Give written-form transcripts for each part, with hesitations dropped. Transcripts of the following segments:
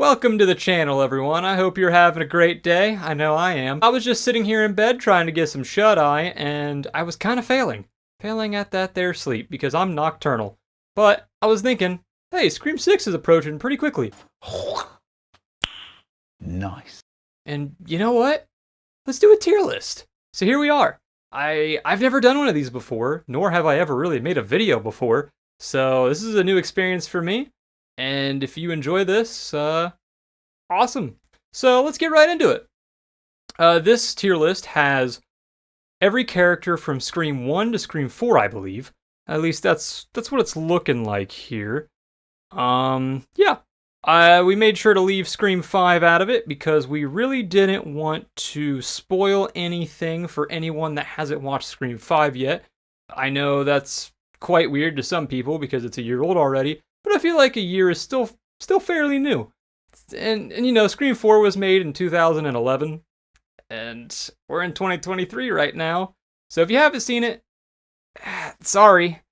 Welcome to the channel, everyone. I hope you're having a great day. I know I am. I was just sitting here in bed trying to get some shut-eye, and I was kind of failing. Failing at that there sleep, because I'm nocturnal. But I was thinking, hey, Scream 6 is approaching pretty quickly. Nice. And you know what? Let's do a tier list. So here we are. I've never done one of these before, nor have I ever really made a video before. So this is a new experience for me. And if you enjoy this, awesome. So let's get right into it. This tier list has every character from Scream 1 to Scream 4, I believe. At least that's what it's looking like here. Yeah. We made sure to leave Scream 5 out of it because we really didn't want to spoil anything for anyone that hasn't watched Scream 5 yet. I know that's quite weird to some people because it's a year old already, but I feel like a year is still fairly new. And you know, Scream 4 was made in 2011, and we're in 2023 right now. So if you haven't seen it, sorry.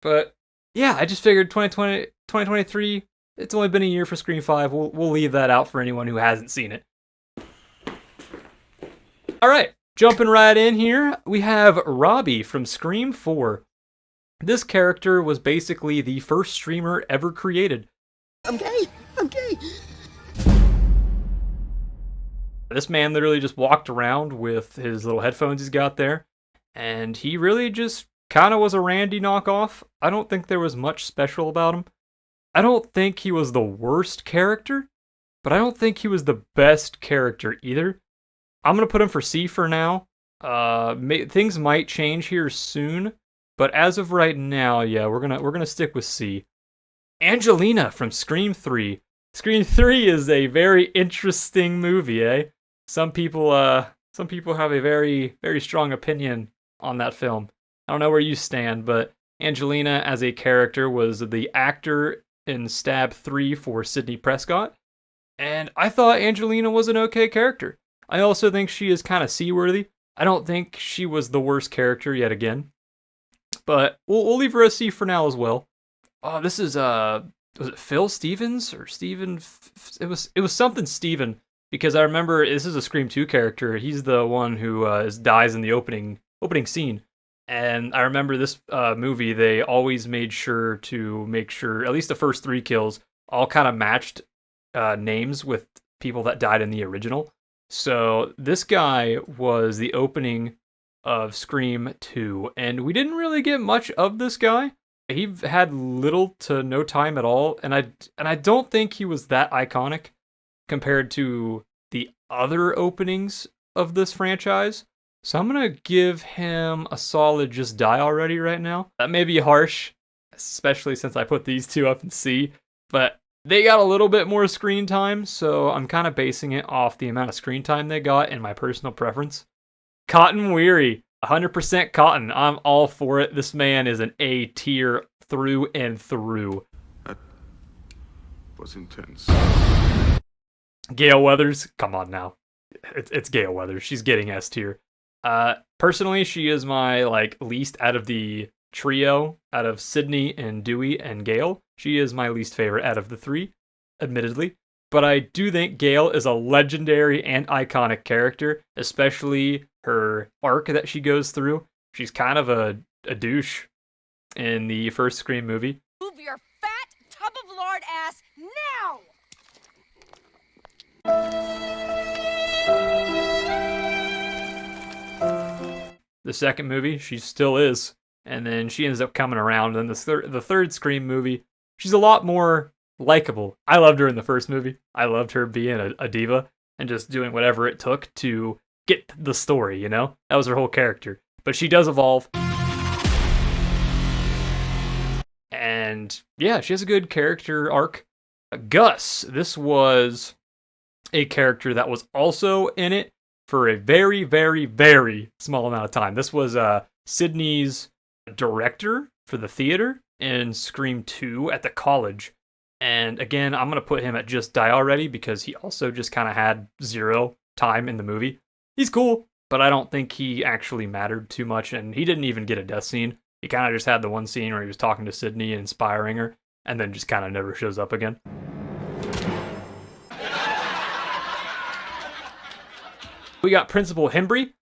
But yeah, I just figured 2023, it's only been a year for Scream 5. We'll leave that out for anyone who hasn't seen it. Alright, jumping right in here, we have Robbie from Scream 4. This character was basically the first streamer ever created. I'm gay. This man literally just walked around with his little headphones he's got there, and he really just kind of was a Randy knockoff. I don't think there was much special about him. I don't think he was the worst character, but I don't think he was the best character either. I'm going to put him for C for now. Things might change here soon. But as of right now, yeah, we're gonna stick with C. Angelina from Scream 3. Scream 3 is a very interesting movie, eh? Some people have a very, very strong opinion on that film. I don't know where you stand, but Angelina as a character was the actor in Stab 3 for Sidney Prescott, and I thought Angelina was an okay character. I also think she is kind of C-worthy. I don't think she was the worst character yet again. But we'll leave her a C for now as well. Oh, this is was it Phil Stevens or Steven? It was something Steven, because I remember this is a Scream 2 character. He's the one who dies in the opening scene. And I remember this movie, they always made sure to make sure at least the first 3 kills all kind of matched names with people that died in the original. So this guy was the opening of Scream 2, and we didn't really get much of this guy. He had little to no time at all, and I don't think he was that iconic compared to the other openings of this franchise. So I'm gonna give him a solid just die already right now. That may be harsh, especially since I put these two up in C, but they got a little bit more screen time, so I'm kind of basing it off the amount of screen time they got and my personal preference. Cotton Weary, 100% Cotton. I'm all for it. This man is an A tier through and through. That was intense. Gale Weathers, come on now. It's Gale Weathers. She's getting S tier. Personally, she is my least out of the trio, out of Sydney and Dewey and Gale. She is my least favorite out of the 3, admittedly. But I do think Gale is a legendary and iconic character, especially her arc that she goes through. She's kind of a douche in the first Scream movie. Move your fat tub of lard ass now! The second movie, she still is. And then she ends up coming around. And the third Scream movie, she's a lot more likable. I loved her in the first movie. I loved her being a diva and just doing whatever it took to get the story, you know? That was her whole character. But she does evolve. And yeah, she has a good character arc. Gus, this was a character that was also in it for a very, very, very small amount of time. This was Sydney's director for the theater in Scream 2 at the college. And again, I'm going to put him at just die already because he also just kind of had 0 time in the movie. He's cool, but I don't think he actually mattered too much, and he didn't even get a death scene. He kind of just had the one scene where he was talking to Sydney and inspiring her, and then just kind of never shows up again. We got Principal Hembry.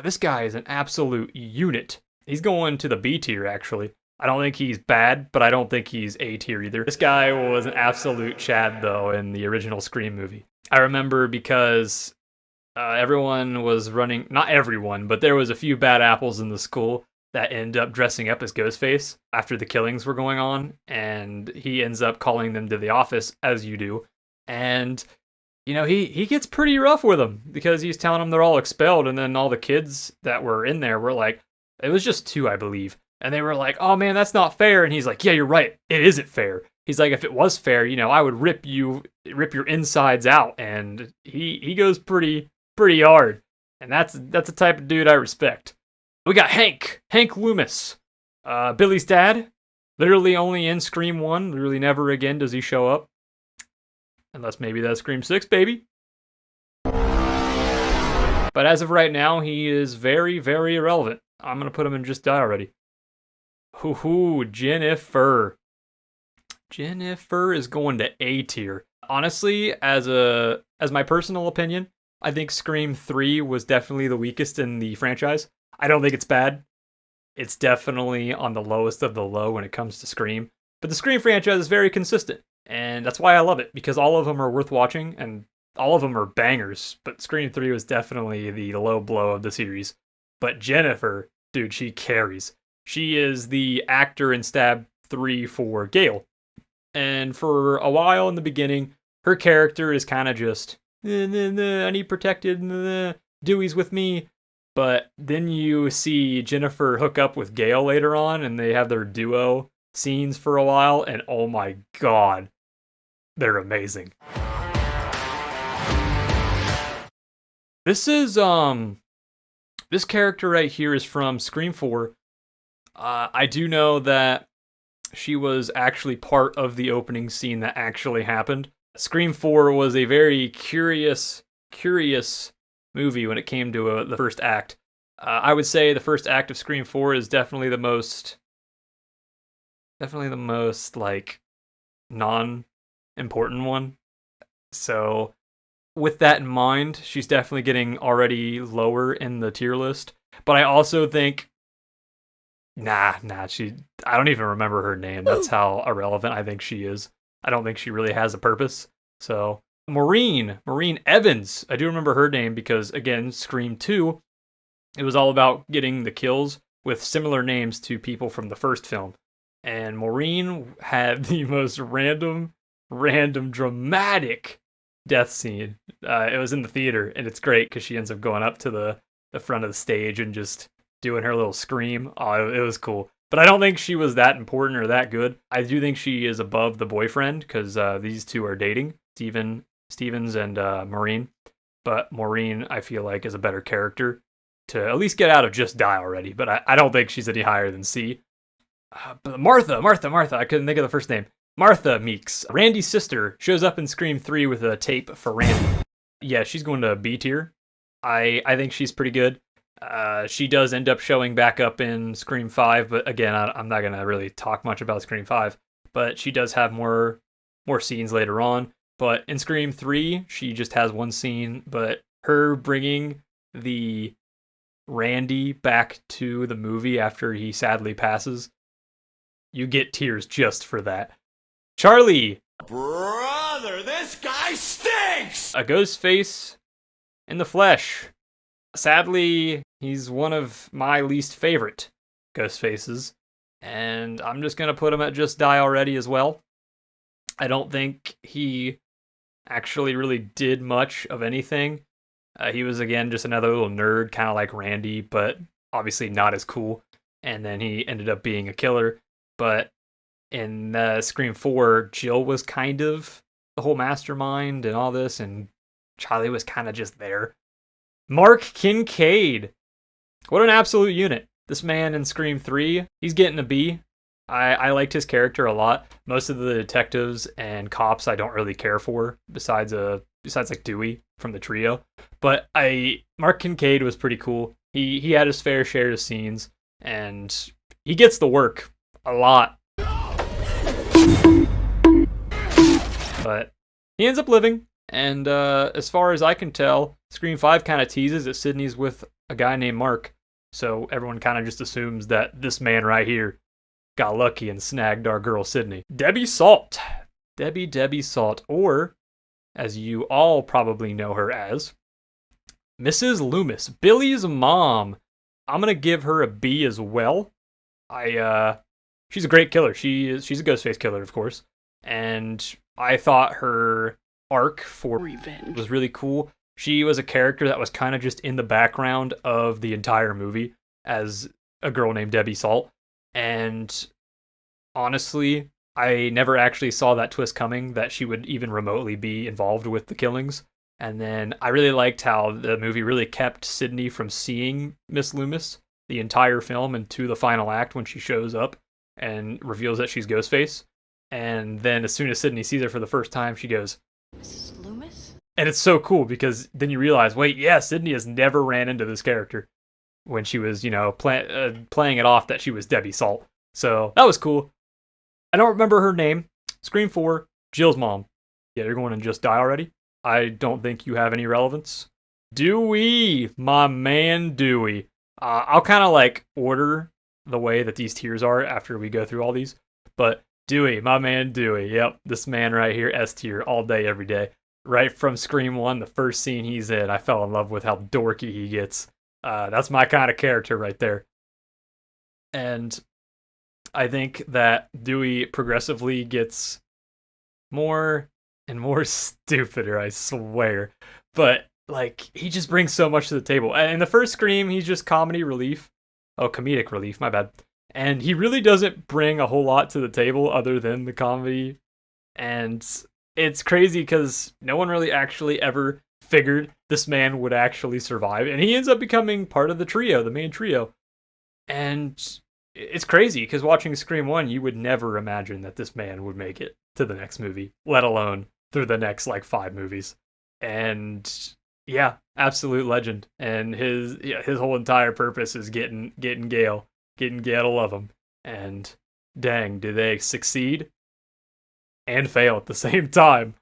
This guy is an absolute unit. He's going to the B tier, actually. I don't think he's bad, but I don't think he's A tier either. This guy was an absolute Chad, though, in the original Scream movie. I remember because everyone was running, not everyone, but there was a few bad apples in the school that end up dressing up as Ghostface after the killings were going on, and he ends up calling them to the office, as you do. And, you know, he gets pretty rough with them because he's telling them they're all expelled, and then all the kids that were in there were like, it was just 2, I believe. And they were like, oh man, that's not fair. And he's like, yeah, you're right. It isn't fair. He's like, if it was fair, you know, I would rip your insides out. And he goes pretty hard. And that's the type of dude I respect. We got Hank Loomis, Billy's dad. Literally only in Scream 1. Literally never again does he show up. Unless maybe that's Scream 6, baby. But as of right now, he is very, very irrelevant. I'm going to put him in Just Die Already. Jennifer. Jennifer is going to A tier. Honestly, as my personal opinion, I think Scream 3 was definitely the weakest in the franchise. I don't think it's bad. It's definitely on the lowest of the low when it comes to Scream. But the Scream franchise is very consistent. And that's why I love it, because all of them are worth watching, and all of them are bangers. But Scream 3 was definitely the low blow of the series. But Jennifer, dude, she carries. She is the actor in Stab 3 for Gale. And for a while in the beginning, her character is kind of just, I need protected, Dewey's with me. But then you see Jennifer hook up with Gale later on, and they have their duo scenes for a while, and oh my god, they're amazing. This is, this character right here is from Scream 4. I do know that she was actually part of the opening scene that actually happened. Scream 4 was a very curious movie when it came to the first act. I would say the first act of Scream 4 is definitely the most like non-important one. So with that in mind, she's definitely getting already lower in the tier list. But I also think I don't even remember her name. That's how irrelevant I think she is. I don't think she really has a purpose. So, Maureen Evans. I do remember her name because, again, Scream 2, it was all about getting the kills with similar names to people from the first film. And Maureen had the most random, dramatic death scene. It was in the theater, and it's great because she ends up going up to the front of the stage and just doing her little scream. Oh, it was cool. But I don't think she was that important or that good. I do think she is above the boyfriend because these two are dating, Stevens and Maureen. But Maureen, I feel like, is a better character to at least get out of Just Die Already. But I don't think she's any higher than C. But Martha, I couldn't think of the first name. Martha Meeks, Randy's sister, shows up in Scream 3 with a tape for Randy. Yeah, she's going to B tier. I think she's pretty good. She does end up showing back up in Scream 5, but again, I'm not going to really talk much about Scream 5. But she does have more scenes later on. But in Scream 3, she just has one scene. But her bringing the Randy back to the movie after he sadly passes, you get tears just for that. Charlie! Brother, this guy stinks! A Ghostface in the flesh. Sadly, he's one of my least favorite Ghostfaces, and I'm just going to put him at Just Die Already as well. I don't think he actually really did much of anything. He was, again, just another little nerd, kind of like Randy, but obviously not as cool. And then he ended up being a killer. But in Scream 4, Jill was kind of the whole mastermind and all this, and Charlie was kind of just there. Mark Kincaid. What an absolute unit. This man in Scream 3, he's getting a B. I liked his character a lot. Most of the detectives and cops I don't really care for, besides like Dewey from the trio. But Mark Kincaid was pretty cool. He had his fair share of scenes, and he gets the work a lot. But he ends up living. And as far as I can tell, Scream 5 kind of teases that Sydney's with a guy named Mark. So everyone kind of just assumes that this man right here got lucky and snagged our girl Sydney. Debbie Salt. Debbie Salt. Or, as you all probably know her as, Mrs. Loomis. Billy's mom. I'm going to give her a B as well. She's a great killer. She's a Ghostface killer, of course. And I thought her arc for revenge was really cool. She was a character that was kind of just in the background of the entire movie as a girl named Debbie Salt. And honestly, I never actually saw that twist coming, that she would even remotely be involved with the killings. And then I really liked how the movie really kept Sydney from seeing Miss Loomis the entire film into the final act when she shows up and reveals that she's Ghostface. And then as soon as Sydney sees her for the first time, she goes, Mrs. Loomis? and it's so cool because then you realize, wait, yeah, Sydney has never ran into this character when she was, playing it off that she was Debbie Salt. So that was cool. I don't remember her name. Scream 4, Jill's mom. Yeah, you're going to just die already? I don't think you have any relevance. Dewey, my man Dewey. I'll kind of order the way that these tiers are after we go through all these. But Dewey, my man Dewey. Yep, this man right here, S tier, all day, every day. Right from Scream 1, the first scene he's in, I fell in love with how dorky he gets. That's my kind of character right there. And I think that Dewey progressively gets more and more stupider, I swear. But, he just brings so much to the table. And in the first Scream, he's just comedic relief, my bad. And he really doesn't bring a whole lot to the table other than the comedy. And it's crazy because no one really actually ever figured this man would actually survive. And he ends up becoming part of the trio, the main trio. And it's crazy because watching Scream 1, you would never imagine that this man would make it to the next movie, let alone through the next 5 movies. And yeah, absolute legend. And his whole entire purpose is getting Gail to love him. And dang, do they succeed and fail at the same time.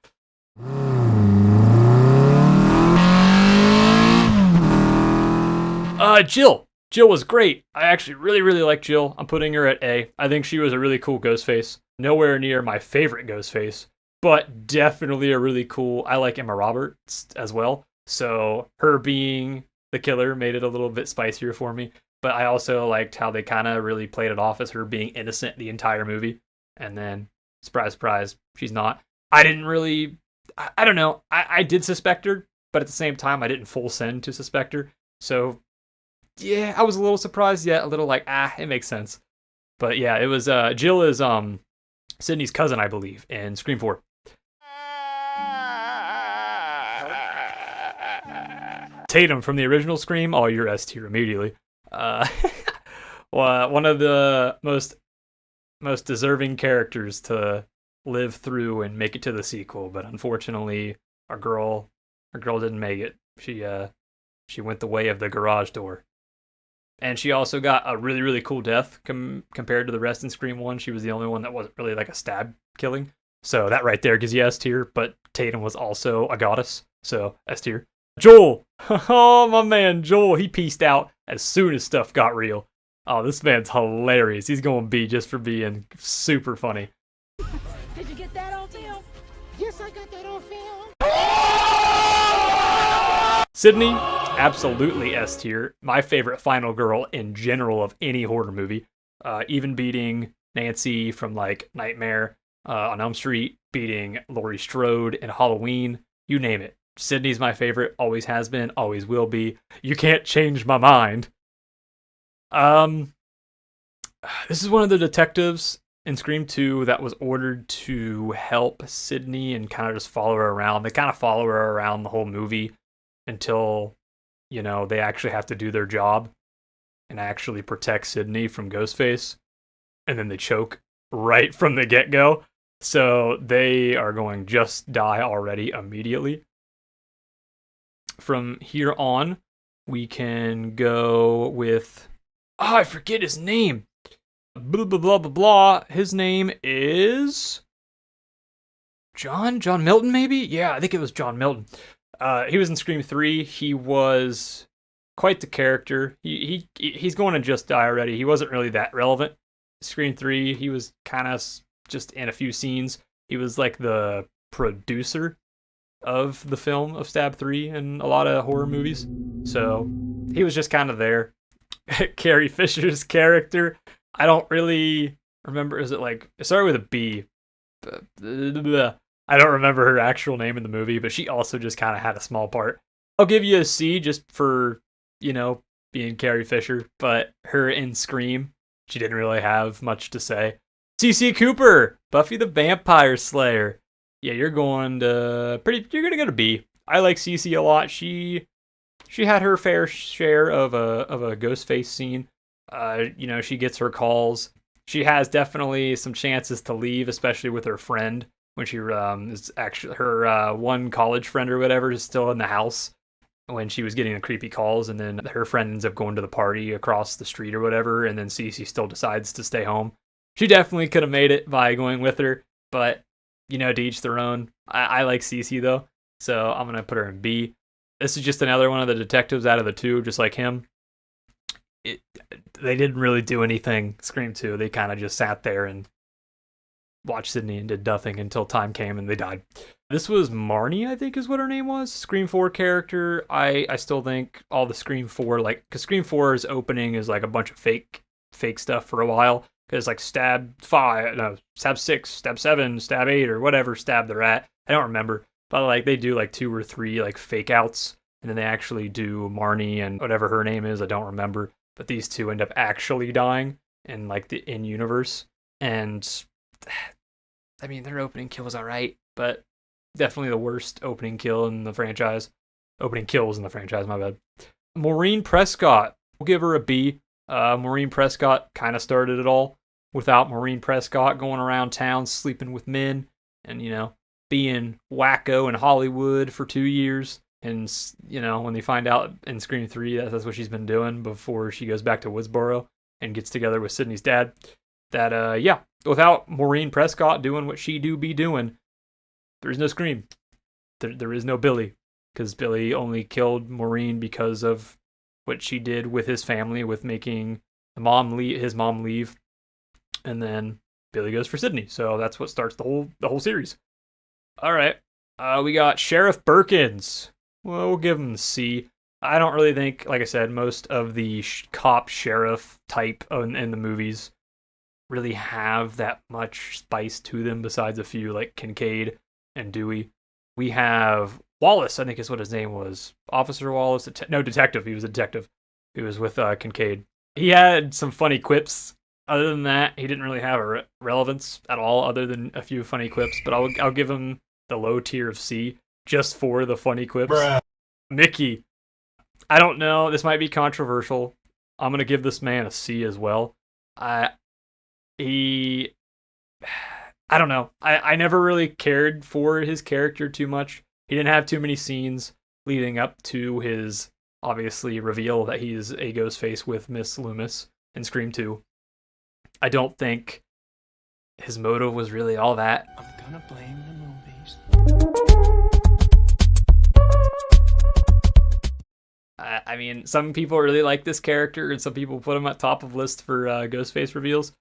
Jill. Jill was great. I actually really, really like Jill. I'm putting her at A. I think she was a really cool Ghostface. Nowhere near my favorite Ghostface, but definitely a really cool. I like Emma Roberts as well. So her being the killer made it a little bit spicier for me. But I also liked how they kind of really played it off as her being innocent the entire movie. And then, surprise, surprise, she's not. I didn't really, I don't know. I did suspect her, but at the same time, I didn't full send to suspect her. So, yeah, I was a little surprised, yet a little it makes sense. But yeah, it was, Jill is Sydney's cousin, I believe, in Scream 4. Tatum from the original Scream, oh, you're S tier immediately. Well, one of the most deserving characters to live through and make it to the sequel, but unfortunately, our girl didn't make it. She went the way of the garage door. And she also got a really, really cool death compared to the rest in Scream 1. She was the only one that wasn't really like a stab killing. So that right there gives you S tier, but Tatum was also a goddess, so S tier. Joel! Oh, my man, Joel, he pieced out as soon as stuff got real. Oh, this man's hilarious. He's going B just for being super funny. Did you get that on film? Yes, I got that on film. Sydney, absolutely S tier. My favorite final girl in general of any horror movie. Even beating Nancy from Nightmare on Elm Street, beating Laurie Strode in Halloween, you name it. Sydney's my favorite, always has been, always will be. You can't change my mind. This is one of the detectives in Scream 2 that was ordered to help Sydney and kind of just follow her around. They kind of follow her around the whole movie until, they actually have to do their job and actually protect Sydney from Ghostface. And then they choke right from the get-go. So they are going just die already immediately. From here on, we can go with... Oh, I forget his name. Blah, blah, blah, blah, blah. His name is... John Milton, maybe? Yeah, I think it was John Milton. He was in Scream 3. He was quite the character. He's going to just die already. He wasn't really that relevant. Scream 3, he was kind of just in a few scenes. He was like the producer of the film of Stab 3 and a lot of horror movies. So he was just kind of there. Carrie Fisher's character, I don't really remember. Is it like, it started with a B. I don't remember her actual name in the movie, but she also just kind of had a small part. I'll give you a C just for, being Carrie Fisher, but her in Scream, she didn't really have much to say. CC Cooper, Buffy the Vampire Slayer. Yeah, you're going to go to B. I like CC a lot. She had her fair share of a Ghostface scene. She gets her calls. She has definitely some chances to leave, especially with her friend when she is actually her one college friend or whatever is still in the house when she was getting the creepy calls, and then her friend ends up going to the party across the street or whatever, and then Cece still decides to stay home. She definitely could have made it by going with her, but to each their own. I like Cece though, so I'm gonna put her in B. This is just another one of the detectives out of the two, just like him. They didn't really do anything. Scream 2, they kind of just sat there and watched Sydney and did nothing until time came and they died. This was Marnie, I think is what her name was. Scream 4 character. I still think all the Scream 4, because Scream 4's opening is like a bunch of fake stuff for a while. Because like stab 6, stab 7, stab 8, or whatever stab they're at. I don't remember. But like they do like 2 or 3 like fake outs. And then they actually do Marnie and whatever her name is, I don't remember. But these two end up actually dying in like the in-universe. And I mean, their opening kill was alright, but definitely the worst opening kill in the franchise. Opening kills in the franchise, my bad. Maureen Prescott, we'll give her a B. Maureen Prescott kind of started it all. Without Maureen Prescott going around town sleeping with men and, being wacko in Hollywood for 2 years. And, when they find out in Scream 3 that's what she's been doing before she goes back to Woodsboro and gets together with Sydney's dad, that, without Maureen Prescott doing what she do be doing, there is no Scream. There is no Billy, because Billy only killed Maureen because of what she did with his family, with making his mom leave, and then Billy goes for Sydney. So that's what starts the whole series. All right, we got Sheriff Birkins. Well, we'll give him the C. I don't really think, like I said, most of the cop sheriff type in the movies really have that much spice to them besides a few like Kincaid and Dewey. We have Wallace, I think is what his name was. Officer Wallace. Detective. He was a detective. He was with Kincaid. He had some funny quips. Other than that, he didn't really have a relevance at all other than a few funny quips, but I'll give him the low tier of C just for the funny quips. Bruh. Mickey. I don't know. This might be controversial. I'm going to give this man a C as well. I don't know. I never really cared for his character too much. He didn't have too many scenes leading up to his, obviously, reveal that he's a Ghostface with Miss Loomis in Scream 2. I don't think his motive was really all that. I'm gonna blame the movies. I mean, some people really like this character, and some people put him at top of list for Ghostface reveals.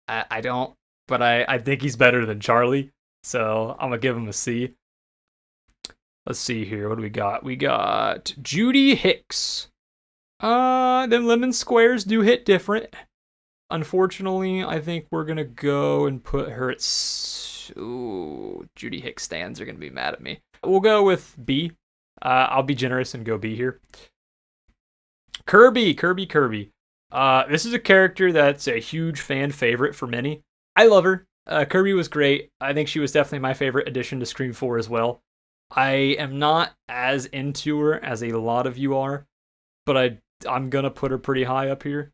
I don't, but I think he's better than Charlie, so I'm gonna give him a C. Let's see here. What do we got? We got Judy Hicks. Them lemon squares do hit different. Unfortunately, I think we're gonna go and put her at. Ooh, Judy Hicks stands are gonna be mad at me. We'll go with B. I'll be generous and go B here. Kirby. This is a character that's a huge fan favorite for many. I love her. Kirby was great. I think she was definitely my favorite addition to Scream 4 as well. I am not as into her as a lot of you are, but I'm going to put her pretty high up here.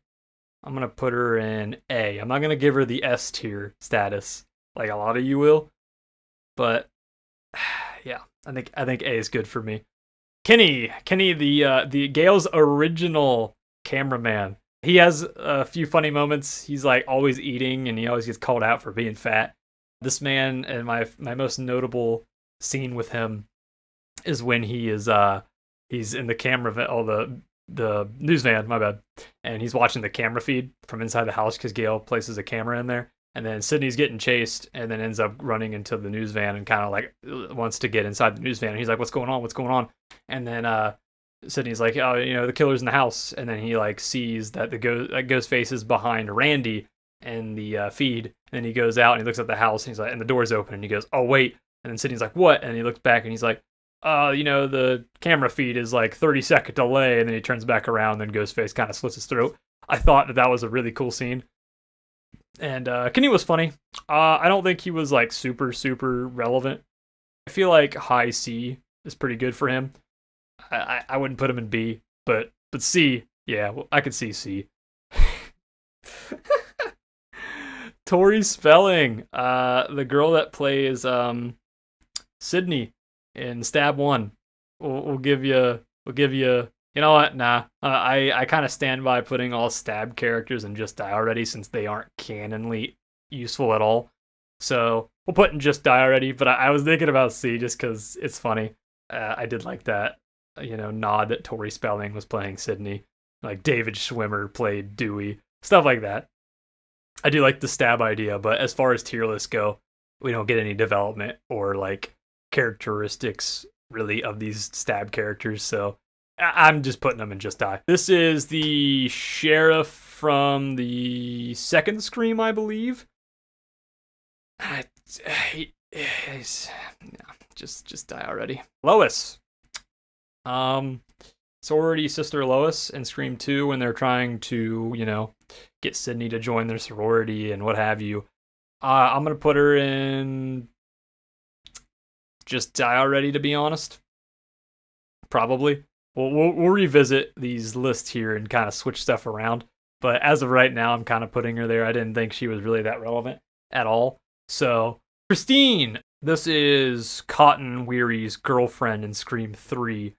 I'm going to put her in A. I'm not going to give her the S tier status like a lot of you will, but yeah, I think A is good for me. Kenny, the Gale's original cameraman. He has a few funny moments. He's like always eating, and he always gets called out for being fat. This man, and my most notable scene with him is when he's in the camera the news van, my bad, and he's watching the camera feed from inside the house because Gail places a camera in there, and then Sydney's getting chased and then ends up running into the news van and kind of like wants to get inside the news van, and he's like, what's going on, and then Sydney's like, oh, the killer's in the house, and then he like sees that Ghostface is behind Randy in the feed, and then he goes out and he looks at the house, and he's like, and the door's open, and he goes, oh wait, and then Sydney's like, what? And he looks back and he's like, the camera feed is like 30-second delay, and then he turns back around, and then Ghostface kind of slits his throat. I thought that was a really cool scene. And Kenny was funny. I don't think he was like super, super relevant. I feel like high C is pretty good for him. I wouldn't put him in B, but C, yeah, well, I could see C. Tori Spelling, the girl that plays Sydney in Stab 1. We'll give you. You know what? Nah. I kind of stand by putting all Stab characters in Just Die Already, since they aren't canonly useful at all. So we'll put in Just Die Already. But I was thinking about C just because it's funny. I did like that, nod that Tori Spelling was playing Sydney. Like David Schwimmer played Dewey. Stuff like that. I do like the Stab idea, but as far as tier lists go, we don't get any development or like characteristics really of these Stab characters, so I'm just putting them in Just Die. This is the sheriff from the second Scream, I believe. Just Die Already. Lois. Sorority sister Lois in Scream 2 when they're trying to, get Sydney to join their sorority and what have you. I'm going to put her in Just Die Already, to be honest. Probably. We'll revisit these lists here and kind of switch stuff around. But as of right now, I'm kind of putting her there. I didn't think she was really that relevant at all. So, Christine. This is Cotton Weary's girlfriend in Scream 3.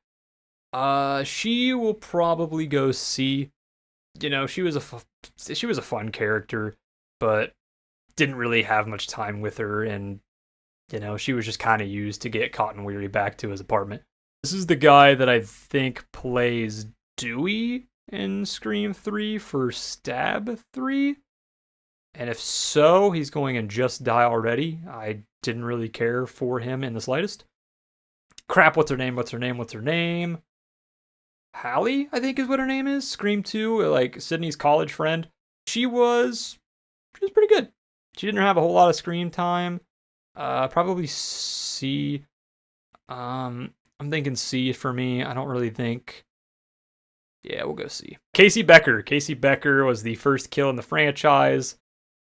She will probably go C. She was a fun character, but didn't really have much time with her, and she was just kind of used to get Cotton Weary back to his apartment. This is the guy that I think plays Dewey in Scream 3 for Stab 3. And if so, he's going in Just Die Already. I didn't really care for him in the slightest. Crap, what's her name? Hallie, I think is what her name is. Scream 2, like Sydney's college friend. She was pretty good. She didn't have a whole lot of screen time. Probably C. I'm thinking C for me. I don't really think. Yeah, we'll go C. Casey Becker. Casey Becker was the first kill in the franchise.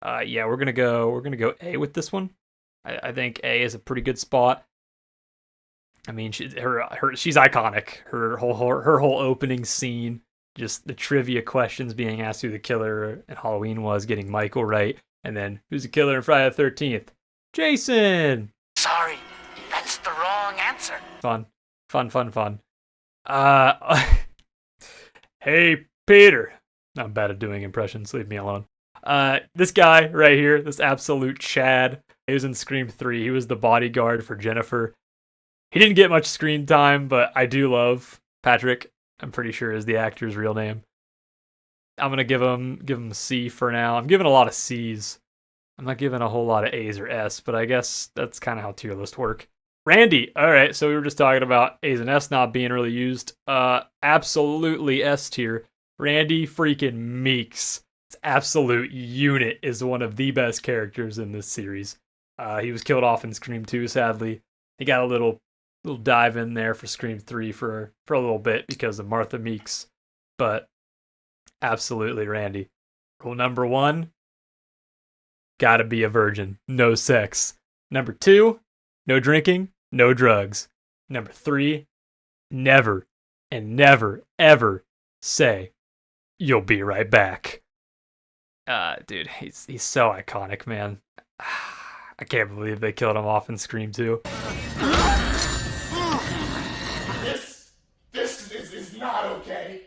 Yeah, we're gonna go A with this one. I think A is a pretty good spot. I mean, she's iconic. Her whole opening scene, just the trivia questions being asked who the killer in Halloween was, getting Michael right, and then who's the killer in Friday the 13th? Jason. Sorry, that's the wrong answer. Fun. Hey, Peter. I'm bad at doing impressions. Leave me alone. This guy right here, this absolute Chad, he was in Scream 3. He was the bodyguard for Jennifer. He didn't get much screen time, but I do love Patrick. I'm pretty sure is the actor's real name. I'm gonna give him a C for now. I'm giving a lot of C's. I'm not giving a whole lot of A's or S, but I guess that's kind of how tier lists work. Randy. All right, so we were just talking about A's and S not being really used. Absolutely S tier. Randy freaking Meeks. Absolute unit is one of the best characters in this series. He was killed off in Scream 2, sadly. He got a little dive in there for Scream 3 for a little bit because of Martha Meeks. But absolutely Randy. Rule number 1, gotta be a virgin. No sex. Number 2, no drinking, no drugs. Number 3, never and never ever say, "You'll be right back." Dude, he's so iconic, man. I can't believe they killed him off in Scream 2. This is not okay.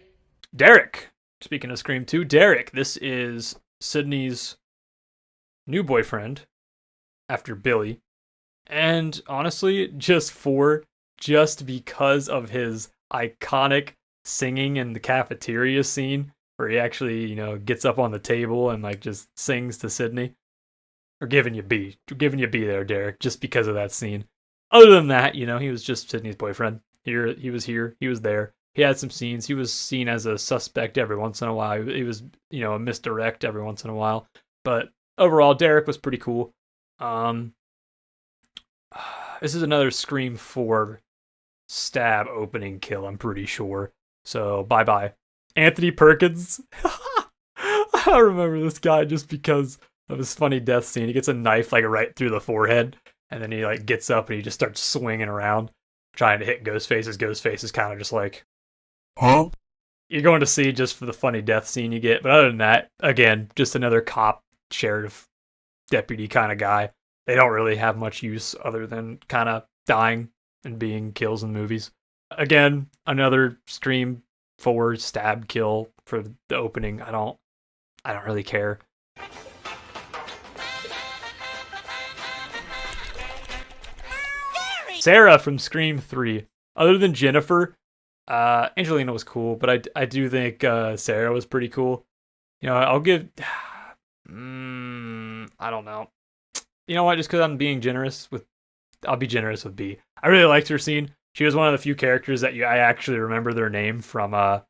Derek. Speaking of Scream 2, Derek. This is Sydney's new boyfriend. after Billy. And honestly, just because of his iconic singing in the cafeteria scene where he actually, gets up on the table and like just sings to Sydney. Or giving you B there, Derek, just because of that scene. Other than that, he was just Sydney's boyfriend. He was there. He had some scenes. He was seen as a suspect every once in a while. He was, a misdirect every once in a while. But overall, Derek was pretty cool. This is another Scream 4 stab opening kill, I'm pretty sure. So, bye-bye. Anthony Perkins. I remember this guy just because of his funny death scene. He gets a knife like right through the forehead, and then he like gets up and he just starts swinging around, trying to hit Ghostface. Ghostface is kind of just like, huh? You're going to see just for the funny death scene you get. But other than that, again, just another cop, sheriff, deputy kind of guy. They don't really have much use other than kind of dying and being kills in movies. Again, another Scream 4 stab kill for the opening. I don't really care. Sarah from Scream 3. Other than Jennifer, Angelina was cool, but I do think Sarah was pretty cool. I'll give... I don't know. You know what? Just because I'm being generous I'll be generous with B. I really liked her scene. She was one of the few characters that I actually remember their name from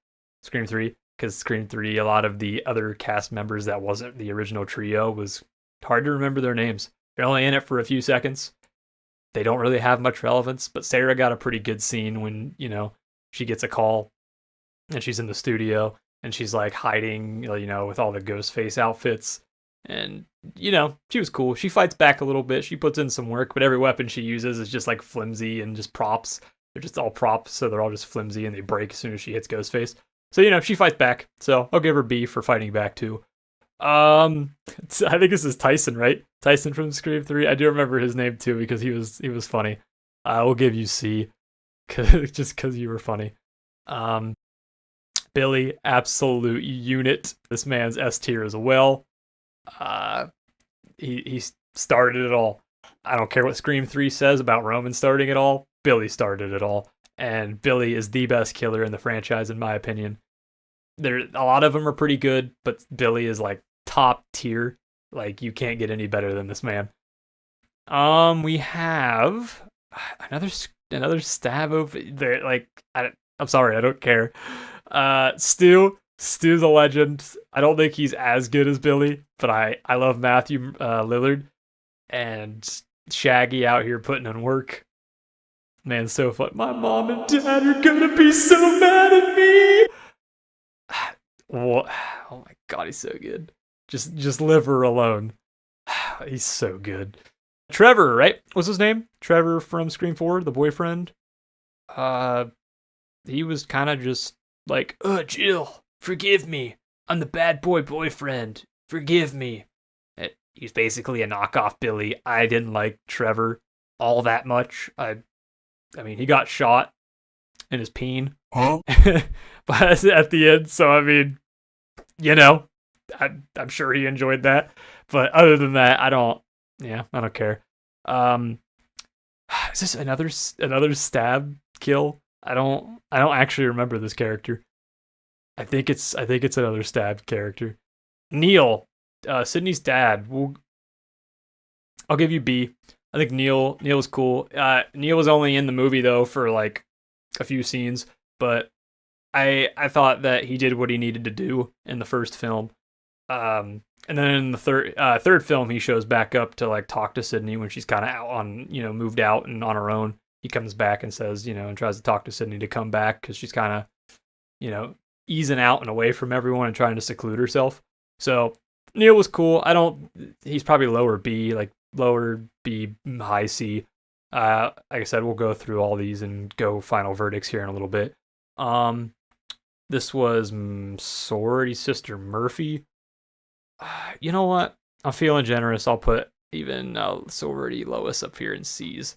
Scream 3. Because Scream 3, a lot of the other cast members that wasn't the original trio was hard to remember their names. They're only in it for a few seconds. They don't really have much relevance, but Sarah got a pretty good scene when, she gets a call and she's in the studio and she's like hiding, with all the Ghostface outfits. And, she was cool. She fights back a little bit. She puts in some work, but every weapon she uses is just like flimsy and just props. They're just all props, so they're all just flimsy and they break as soon as she hits Ghostface. So, she fights back. So I'll give her B for fighting back too. I think this is Tyson, right? Tyson from Scream 3. I do remember his name too because he was funny. I will give you C, just because you were funny. Billy, absolute unit. This man's S tier as well. He started it all. I don't care what Scream 3 says about Roman starting it all. Billy started it all, and Billy is the best killer in the franchise in my opinion. A lot of them are pretty good, but Billy is like top tier. Like you can't get any better than this man. We have another stab over there. Like I'm sorry, I don't care. Stu's a legend. I don't think he's as good as Billy, but I love Matthew Lillard and Shaggy out here putting in work. Man, so fun. My mom and dad are gonna be so mad at me. What? Oh my god, he's so good. Just leave her alone. He's so good. Trevor, right? What's his name? Trevor from Scream 4, the boyfriend. He was kind of just like, Jill, forgive me. I'm the bad boyfriend. Forgive me. He's basically a knockoff Billy. I didn't like Trevor all that much. I mean, he got shot in his peen. Huh? But at the end, so I mean, I'm sure he enjoyed that. But other than that, I don't care. Is this another stab kill? I don't actually remember this character. I think it's another stab character. Neil, Sydney's dad. I'll give you B. I think Neil was cool. Neil was only in the movie though for like a few scenes, but I thought that he did what he needed to do in the first film. And then in the third film, he shows back up to like talk to Sydney when she's kind of out on, moved out and on her own. He comes back and says, and tries to talk to Sydney to come back because she's kind of, easing out and away from everyone and trying to seclude herself. So Neil was cool. He's probably lower B, like lower B, high C. Like I said, we'll go through all these and go final verdicts here in a little bit. This was sorority sister Murphy. You know what? I'm feeling generous. I'll put even sorority Lois up here in C's.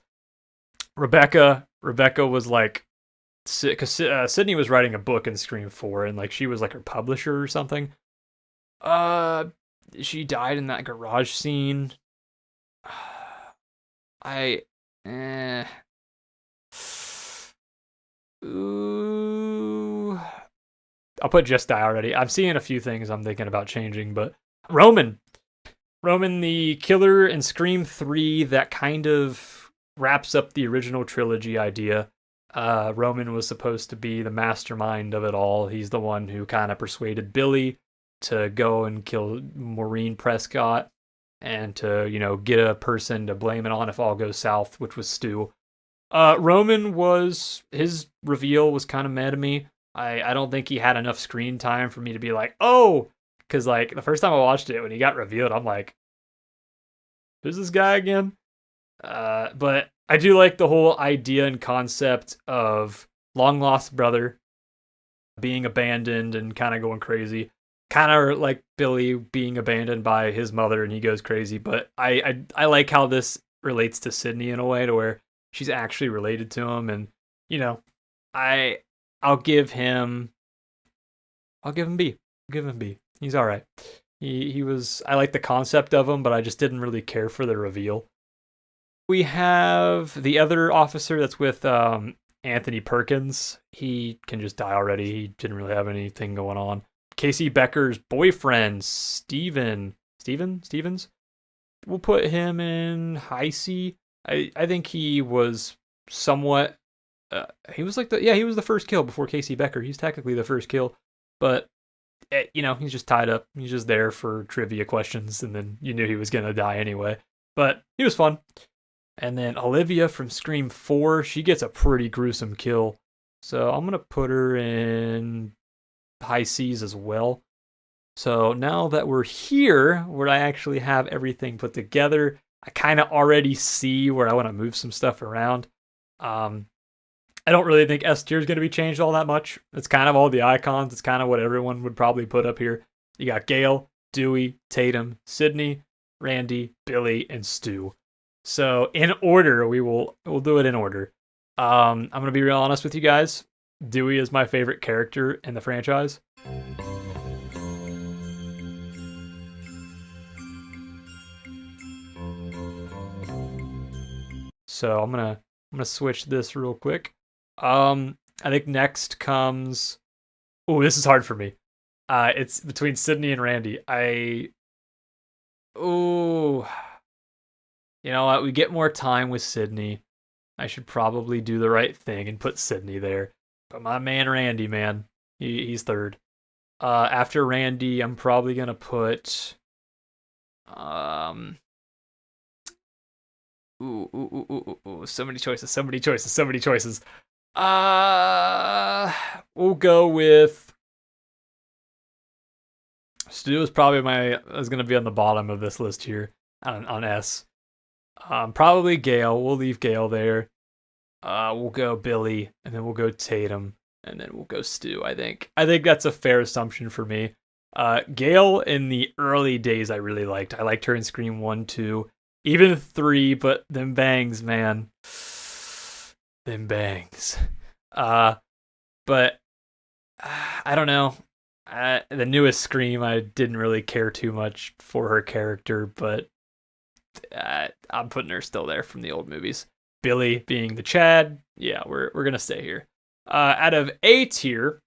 Rebecca was like, because Sydney was writing a book in Scream 4, and like she was like her publisher or something. She died in that garage scene. Ooh. I'll put just die already. I'm seeing a few things I'm thinking about changing, but Roman. Roman, the killer in Scream 3, that kind of wraps up the original trilogy idea. Roman was supposed to be the mastermind of it all. He's the one who kind of persuaded Billy to go and kill Maureen Prescott and to, get a person to blame it on if all goes south, which was Stu. Roman his reveal was kind of mad to me. I don't think he had enough screen time for me to be like, oh, because like the first time I watched it, when he got revealed, I'm like, who's this guy again? But I do like the whole idea and concept of long lost brother being abandoned and kind of going crazy. Kind of like Billy being abandoned by his mother and he goes crazy. But I like how this relates to Sydney in a way to where she's actually related to him. And, I'll give him B. I'll give him B. He's all right. He was, I like the concept of him, but I just didn't really care for the reveal. We have the other officer that's with Anthony Perkins. He can just die already. He didn't really have anything going on. Casey Becker's boyfriend, Stevens. We'll put him in high C. I think he was somewhat. He was he was the first kill before Casey Becker. He's technically the first kill, but he's just tied up. He's just there for trivia questions, and then you knew he was gonna die anyway. But he was fun. And then Olivia from Scream 4, she gets a pretty gruesome kill. So I'm gonna put her in high C's as well. So now that we're here, where I actually have everything put together, I kind of already see where I want to move some stuff around. I don't really think S tier is going to be changed all that much. It's kind of all the icons. It's kind of what everyone would probably put up here. You got Gale, Dewey, Tatum, Sydney, Randy, Billy, and Stu. So in order, we'll do it in order. I'm going to be real honest with you guys. Dewey is my favorite character in the franchise. So I'm gonna switch this real quick. I think next comes. Oh, this is hard for me. It's between Sydney and Randy. You know what? We get more time with Sydney. I should probably do the right thing and put Sydney there. But my man Randy, man, he's third. After Randy, I'm probably gonna put. So many choices. We'll go with Stu is probably is gonna be on the bottom of this list here on S. Probably Gale. We'll leave Gale there. We'll go Billy, and then we'll go Tatum, and then we'll go Stu. I think that's a fair assumption for me. Gale in the early days I really liked. I liked her in Scream 1, 2, even 3, but them bangs, man. Them bangs. But I don't know. The newest Scream, I didn't really care too much for her character, but I'm putting her still there from the old movies. Billy being the Chad, yeah, we're gonna stay here. Out of A tier,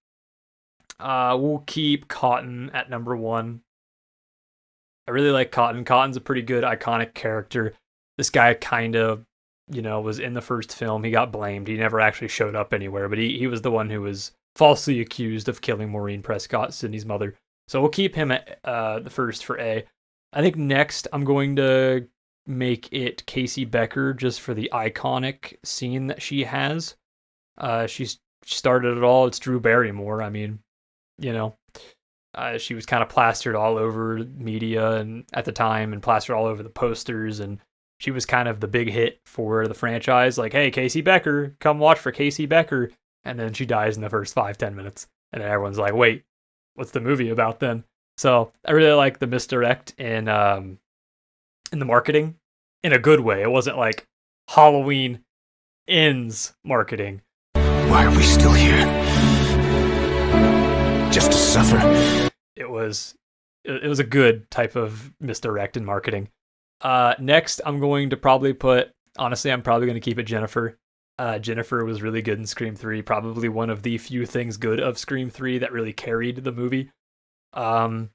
we'll keep Cotton at number 1. I really like Cotton. Cotton's a pretty good, iconic character. This guy kind of, was in the first film. He got blamed. He never actually showed up anywhere, but he was the one who was falsely accused of killing Maureen Prescott, Sydney's mother. So we'll keep him at the first for A. I think next I'm going to make it Casey Becker just for the iconic scene that she has. She started it all. It's Drew Barrymore. I mean, she was kind of plastered all over media and at the time and plastered all over the posters, and she was kind of the big hit for the franchise. Like, hey, Casey Becker, come watch for Casey Becker. And then she dies in the first 5-10 minutes. And then everyone's like, wait, what's the movie about then? So I really like the misdirect in the marketing in a good way. It wasn't like Halloween ends marketing. Why are we still here? Just to suffer? It was a good type of misdirect in marketing. Next, I'm going to probably put Honestly, I'm probably going to keep it Jennifer. Jennifer was really good in Scream 3, probably one of the few things good of Scream 3 that really carried the movie. Um,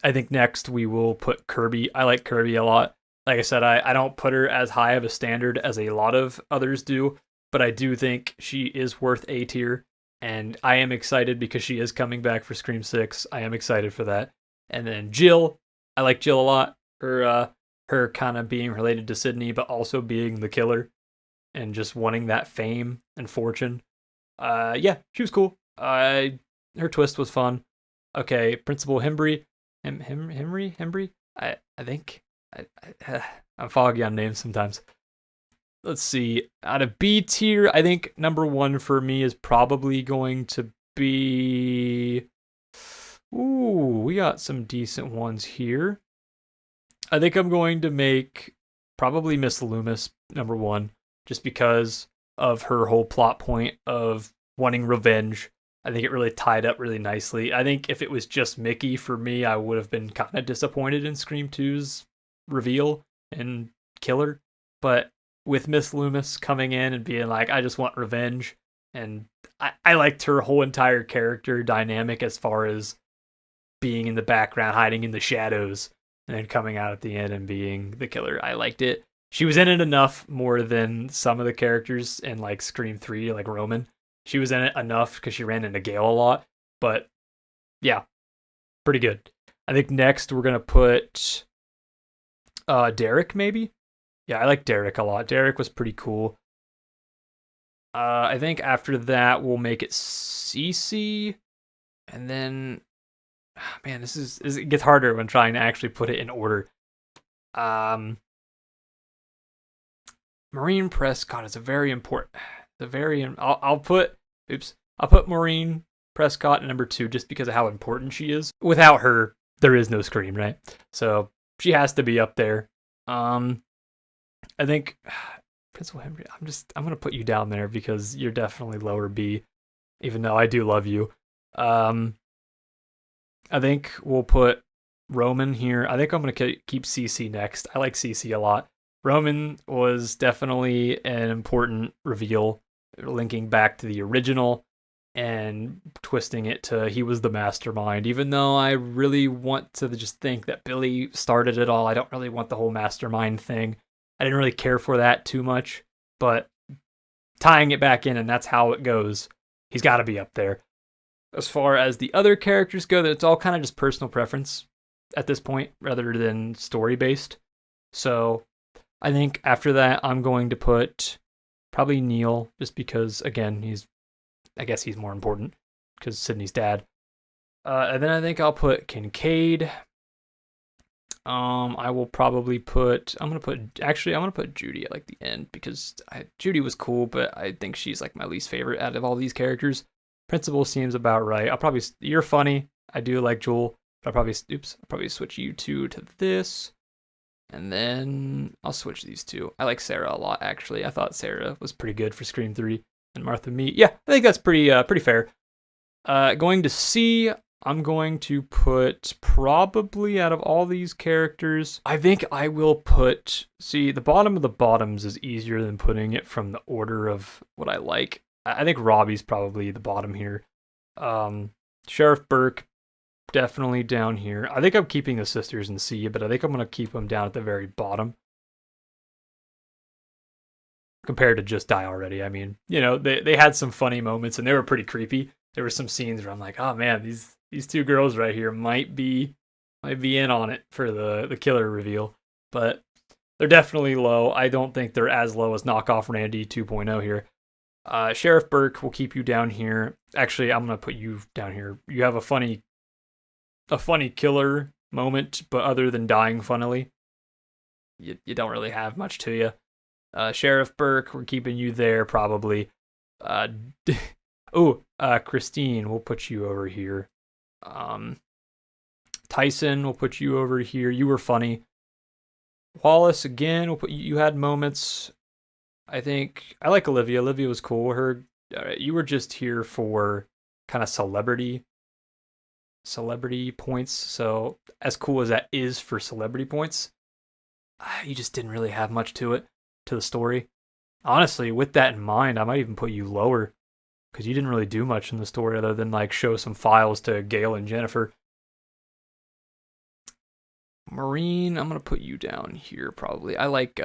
I think next we will put Kirby. I like Kirby a lot. Like I said, I don't put her as high of a standard as a lot of others do, but I do think she is worth A tier. And I am excited because she is coming back for Scream 6. I am excited for that. And then Jill. I like Jill a lot. Her kind of being related to Sydney, but also being the killer and just wanting that fame and fortune. Yeah, she was cool. Her twist was fun. Okay, Principal Hembry. Hembry? I think. I'm foggy on names sometimes. Let's see. Out of B tier, I think number one for me is probably going to be. Ooh, we got some decent ones here. I think I'm going to make probably Miss Loomis number one, just because of her whole plot point of wanting revenge. I think it really tied up really nicely. I think if it was just Mickey for me, I would have been kind of disappointed in Scream 2's reveal and killer. But with Miss Loomis coming in and being like, I just want revenge, and I liked her whole entire character dynamic as far as being in the background, hiding in the shadows, and then coming out at the end and being the killer. I liked it. She was in it enough more than some of the characters in like Scream 3, like Roman. She was in it enough because she ran into Gale a lot. But yeah, pretty good. I think next we're going to put Derek, maybe? Yeah, I like Derek a lot. Derek was pretty cool. I think after that we'll make it Cece. And then, man, it gets harder when trying to actually put it in order. Maureen Prescott is I'll put Maureen Prescott at number 2 just because of how important she is. Without her, there is no Scream, right? So she has to be up there. I think Principal Henry. I'm gonna put you down there because you're definitely lower B, even though I do love you. I think we'll put Roman here. I think I'm gonna keep CC next. I like CC a lot. Roman was definitely an important reveal, linking back to the original and twisting it to he was the mastermind. Even though I really want to just think that Billy started it all, I don't really want the whole mastermind thing. I didn't really care for that too much, but tying it back in, and that's how it goes. He's got to be up there. As far as the other characters go, it's all kind of just personal preference at this point rather than story-based. So I think after that, I'm going to put probably Neil, just because, again, I guess he's more important because Sydney's dad. And then I think I'll put Kincaid. I will probably I'm gonna put Judy at like the end because Judy was cool, but I think she's like my least favorite out of all these characters. Principal seems about right. You're funny. I do like Joel, but I'll probably switch you two to this. And then I'll switch these two. I like Sarah a lot, actually. I thought Sarah was pretty good for Scream 3. And Martha Me. Yeah, I think that's pretty fair. Going to C, I'm going to put probably out of all these characters, I think I will put... See, the bottom of the bottoms is easier than putting it from the order of what I like. I think Robbie's probably the bottom here. Sheriff Burke, definitely down here. I think I'm keeping the sisters in C, but I think I'm going to keep them down at the very bottom. Compared to Just Die Already. I mean, they had some funny moments and they were pretty creepy. There were some scenes where I'm like, oh man, these two girls right here might be in on it for the killer reveal. But they're definitely low. I don't think they're as low as Knockoff Randy 2.0 here. Sheriff Burke will keep you down here. Actually, I'm going to put you down here. You have a funny killer moment, but other than dying funnily, you don't really have much to you. Sheriff Burke, we're keeping you there probably. Christine, we'll put you over here. Tyson, we'll put you over here. You were funny. Wallace, again, we'll put you had moments. I think I like Olivia. Olivia was cool. You were just here for kind of celebrity points. So as cool as that is for celebrity points, you just didn't really have much to it. to the story. Honestly, with that in mind, I might even put you lower because you didn't really do much in the story other than like show some files to Gail and Jennifer. Marine, I'm gonna put you down here probably. I like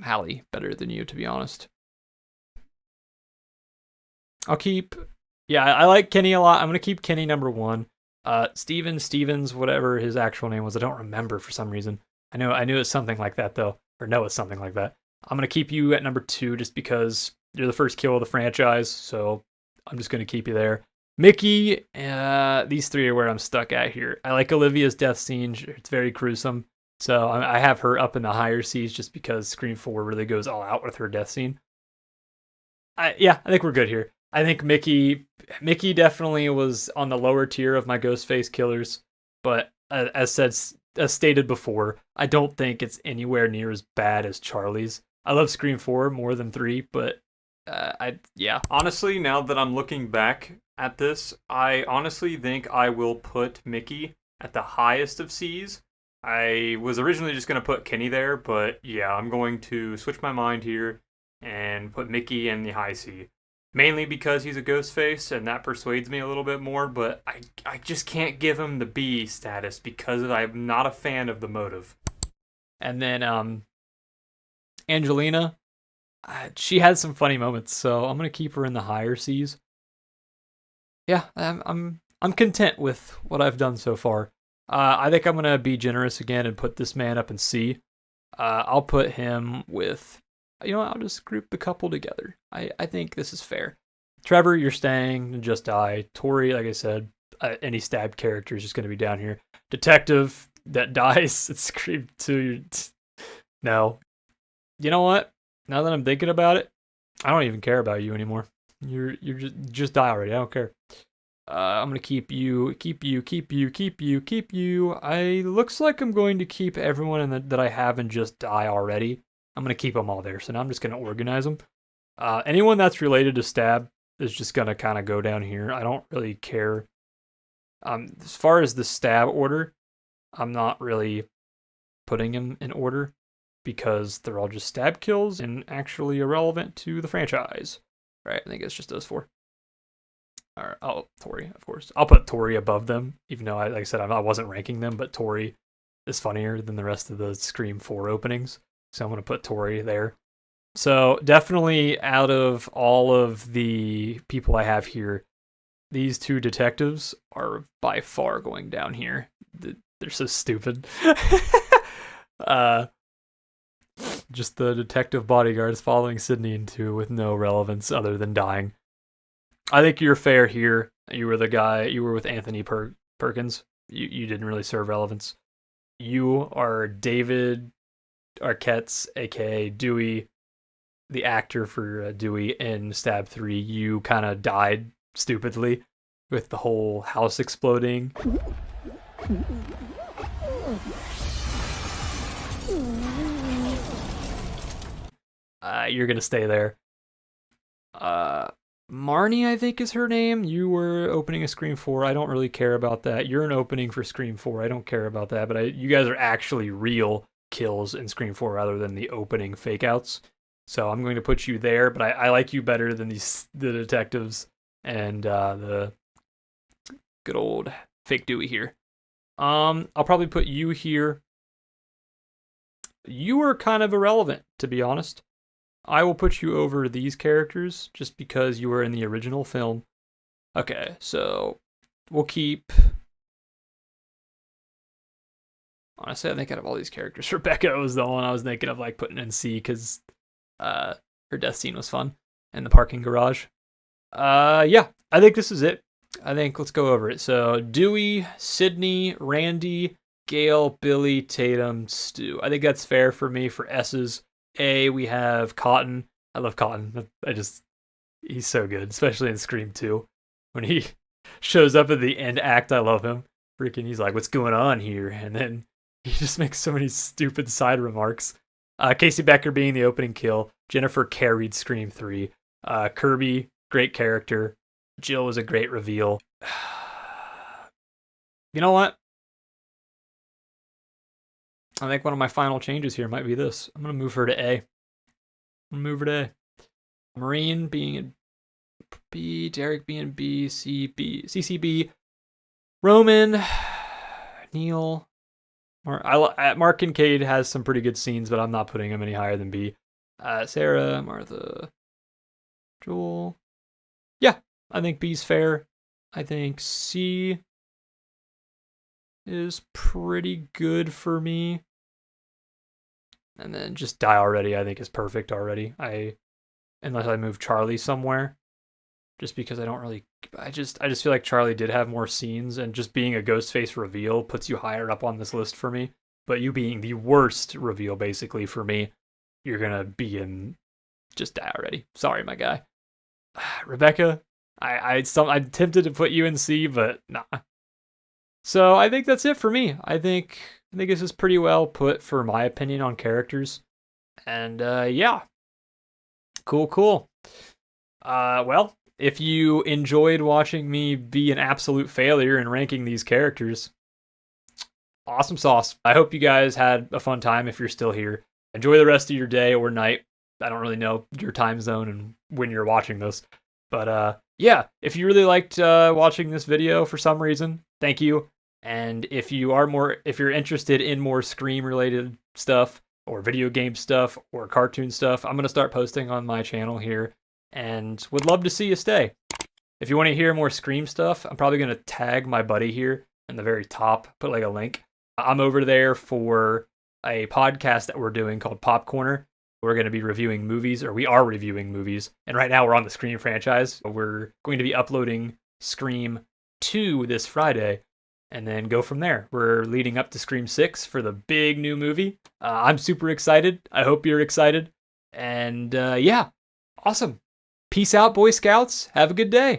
Hallie better than you, to be honest. I'll keep, yeah, I like Kenny a lot. I'm gonna keep Kenny number 1. Stevens, whatever his actual name was, I don't remember for some reason. I knew it's something like that though, or know it's something like that. I'm gonna keep you at number 2 just because you're the first kill of the franchise, so I'm just gonna keep you there. Mickey, these 3 are where I'm stuck at here. I like Olivia's death scene; it's very gruesome, so I have her up in the higher C's just because Scream 4 really goes all out with her death scene. I think we're good here. I think Mickey definitely was on the lower tier of my Ghostface killers, but as stated before, I don't think it's anywhere near as bad as Charlie's. I love Scream 4 more than 3, but honestly, now that I'm looking back at this, I honestly think I will put Mickey at the highest of C's. I was originally just going to put Kenny there, but yeah, I'm going to switch my mind here and put Mickey in the high C. Mainly because he's a Ghostface, and that persuades me a little bit more, but I just can't give him the B status because I'm not a fan of the motive. And then Angelina, she had some funny moments, so I'm gonna keep her in the higher C's. Yeah, I'm content with what I've done so far. I think I'm gonna be generous again and put this man up in C. I'll put him with, I'll just group the couple together. I think this is fair. Trevor, you're staying and just die. Tori, like I said, any stabbed character is just going to be down here. Detective that dies, it's Scream 2. No. You know what? Now that I'm thinking about it, I don't even care about you anymore. You're just die already. I don't care. I'm gonna keep you. Looks like I'm going to keep everyone that I have and just die already. I'm gonna keep them all there. So now I'm just gonna organize them. Anyone that's related to Stab is just gonna kind of go down here. I don't really care. As far as the Stab order, I'm not really putting them in order because they're all just stab kills and actually irrelevant to the franchise. Right? I think it's just those 4. All right. Oh, Tori, of course. I'll put Tori above them, even though like I said, I wasn't ranking them, but Tori is funnier than the rest of the Scream 4 openings. So I'm going to put Tori there. So definitely out of all of the people I have here, these 2 detectives are by far going down here. They're so stupid. Just the detective bodyguards following Sydney into with no relevance other than dying. I think you're fair here. You were the guy, you were with Anthony Perkins. You didn't really serve relevance. You are David Arquette's, aka Dewey, the actor for Dewey in Stab 3. You kind of died stupidly with the whole house exploding. You're gonna stay there. Marnie, I think is her name. You were opening a Scream 4. I don't really care about that. You're an opening for Scream 4. I don't care about that. But you guys are actually real kills in Scream 4 rather than the opening fake outs. So I'm going to put you there. But I like you better than the detectives and the good old fake Dewey here. I'll probably put you here. You are kind of irrelevant, to be honest. I will put you over these characters just because you were in the original film. Okay, so we'll keep... Honestly, I think out of all these characters, Rebecca was the one I was thinking of like putting in C because her death scene was fun in the parking garage. Yeah, I think this is it. I think let's go over it. So Dewey, Sydney, Randy, Gail, Billy, Tatum, Stu. I think that's fair for me for S's. A, we have Cotton. I love Cotton. He's so good, especially in Scream 2. When he shows up at the end act, I love him. Freaking, he's like, what's going on here? And then he just makes so many stupid side remarks. Casey Becker being the opening kill. Jennifer carried Scream 3. Kirby, great character. Jill was a great reveal. You know what? I think one of my final changes here might be this. I'm going to move her to A. Marine being in B, Derek being B, C, B, CCB, Roman, Neil. Mark Kincaid has some pretty good scenes, but I'm not putting him any higher than B. Sarah, Martha, Joel. Yeah, I think B's fair. I think C is pretty good for me. And then just Die Already, I think, is perfect already. Unless I move Charlie somewhere. Just because I just feel like Charlie did have more scenes, and just being a Ghostface reveal puts you higher up on this list for me. But you being the worst reveal, basically, for me, you're gonna be in just Die Already. Sorry, my guy. Rebecca, I'm tempted to put you in C, but nah. So I think that's it for me. I think this is pretty well put for my opinion on characters. And yeah. Cool. Well, if you enjoyed watching me be an absolute failure in ranking these characters, awesome sauce. I hope you guys had a fun time if you're still here. Enjoy the rest of your day or night. I don't really know your time zone and when you're watching this. But yeah, if you really liked watching this video for some reason, thank you. And if you're interested in more Scream related stuff or video game stuff or cartoon stuff, I'm going to start posting on my channel here and would love to see you stay. If you want to hear more Scream stuff, I'm probably going to tag my buddy here in the very top, put like a link. I'm over there for a podcast that we're doing called Pop Corner. We're going to be reviewing movies, or we are reviewing movies. And right now we're on the Scream franchise. We're going to be uploading Scream 2 this Friday and then go from there. We're leading up to Scream 6 for the big new movie. I'm super excited. I hope you're excited. And yeah, awesome. Peace out, Boy Scouts. Have a good day.